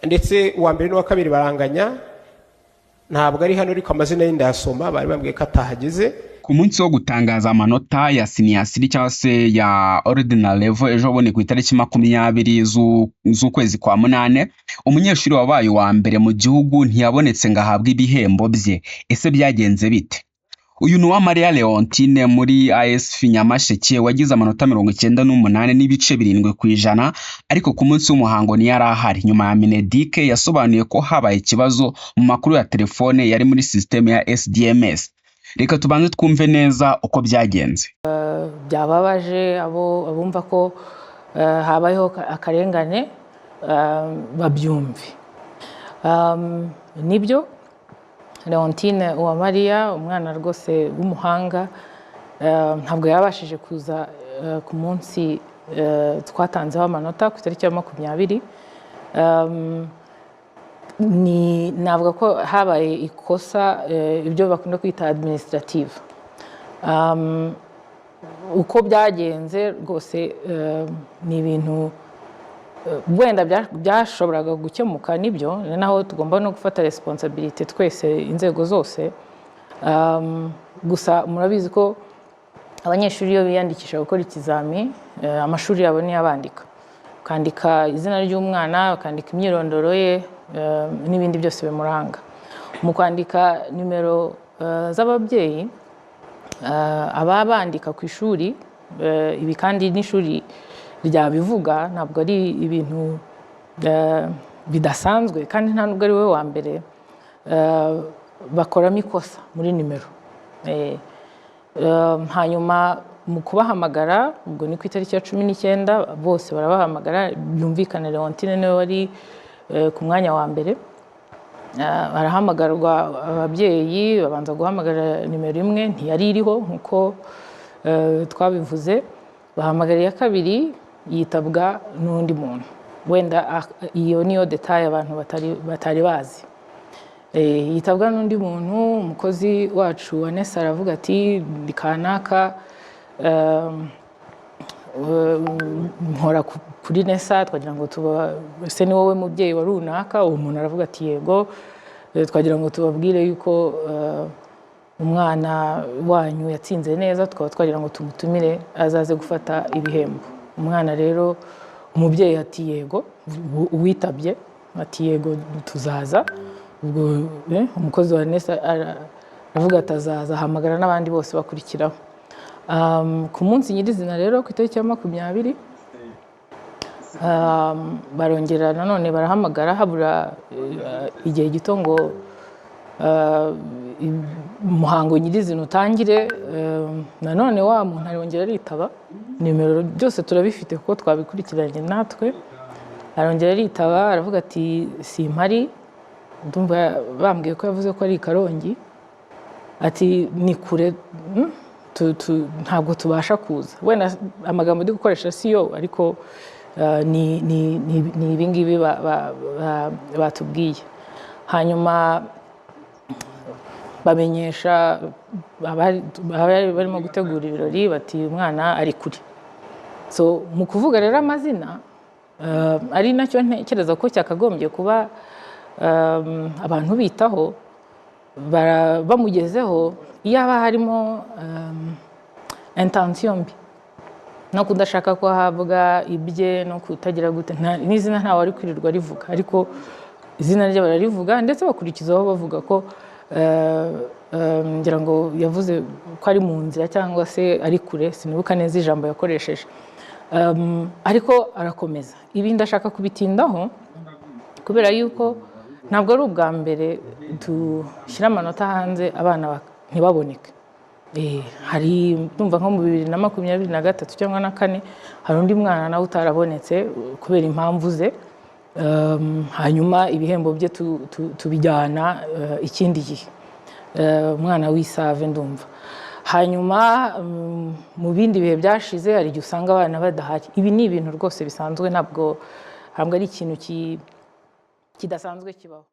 ndetse uwa mbere n'uwa kabiri baranganya, ntabwo ari hano ariko amazina y'indasoma bari bambwiye ko atahageze. Ku munsi wo gutangaza amanota ya senior cyangwa se ya ordinary level ejo bone ku itariki 20 z'ukwezi kwa munane, umunyeshuri wabaye wa mbere mu gihugu ntiyabonetse ngo ahabwe ibihembo bye. Ese byagenze bite? Uyu ni Uwamariya Leontine muri ASF Nyamasheke wagize amanota 98 n'ibice 7%, ariko ku munsi w'umuhango ni yari ahari. Nyuma ya Minedike yasobanuye ko habaye ikibazo mu makuru ya telefone yari muri system ya SDMS. Reka tubanze twumve neza uko byagenze. Byababaje abumva ko habayeho akarengane babyumve. Nibyo Leontine Uwamariya, umwana rwose w'umuhanga, ntabwo yabashije kuza ku munsi twatanzeho amanota ku itariki ya 20. Navuga ko habaye ikosa, ibyo bakunda kwita administrative. Uko byagenze rwose ni ibintu wenda byashoboraga gukemuka, nibyo naho tugomba no gufata responsibility twese inzego zose. Gusa murabizi ko abanyeshuri iyo biyandikisha gukora ikizami, amashuri yabo ni abandika, kandika izina ry'umwana, bakandika imyirondoro ye n'ibindi byose bimuranga. Mu kwandika nimero z'ababyeyi ababandika ku ishuri, ibi kandi n'ishuri ryabivuga, ntabwo ari ibintu bidasanzwe kandi nta nubwo ari we wa mbere bakoramo ikosa muri nimero. Hanyuma mu kubahamagara, ubwo ni ku itariki ya 19, bose barabahamagara, byumvikana Leontine niwe wari ku mwanya wa mbere. Barahamagarwa ababyeyi, babanza guhamagara nimero imwe, ntiyari iriho nkuko twabivuze. Bahamagara iya kabiri, yitabwa n'undi muntu. Wenda iyo niyo detail abantu batari bazi. Yitabwa n'undi muntu, umukozi wacu wa Nesa aravuga ati ndi kanaka, nkora kuri Nesa, twagira ngo se ni wowe mubyeyi wa runaka. Uwo muntu aravuga ati yego, twagira ngo tubabwire yuko umwana wanyu yatsinze neza, tukaba twagira ngo tumutumire azaze gufata ibihembo. Umwana rero, umubyeyi ati yego, uwitabye ati yego tuzaza. Ubwo umukozi wa Nesa aravuga ati azaza, ahamagara n'abandi bose bakurikiraho. Ku munsi nyirizina rero ku itariki ya 20, barongera nanone barahamagara, habura igihe gito ngo umuhango nyirizina utangire. Nanone wa muntu arongera aritaba, nimero byose turabifite kuko twabikurikiranye natwe. Arongera aritaba, aravuga ati simpari, ndumva bambwiye ko yavuze ko ari Karongi, ati ni kure, ntabwo tubasha kuza. Wenda amagambo ndi gukoresha siyo, ariko ni ibingibi batubwiye. Hanyuma bamenyesha barimo gutegura ibirori, bati umwana ari kure. So mu kuvuga rero amazina, ari nacyo ntekereza ko cyakagombye kuba abantu bitaho, bamugezeho iyo haba harimo intention mbi no kudashaka ko havuga ibye no kutagira gute. N'izina ntawe ari kwirirwa rivuga, ariko izina rye bararivuga, ndetse bakurikizaho bavuga ko ngira ngo yavuze ko ari mu nzira cyangwa se ari kure, sinibuka neza ijambo yakoresheje. Ariko arakomeza. Ibi ndashaka kubitindaho kubera yuko ntabwo ari ubwa mbere dushyira amanota hanze abana ntibaboneke. Hari ndumva nko mu 2023 cyangwa na 4 hari undi mwana nawe utarabonetse kubera impamvu ze. Hanyuma ibihembo bye tubijyana ikindi gihe, umwana w'Isave ndumva. Hanyuma mu bindi bihe byashize hari igihe usanga abana badahari. Ibi ni ibintu rwose bisanzwe, ntabwo ari ikintu kidasanzwe kibaho.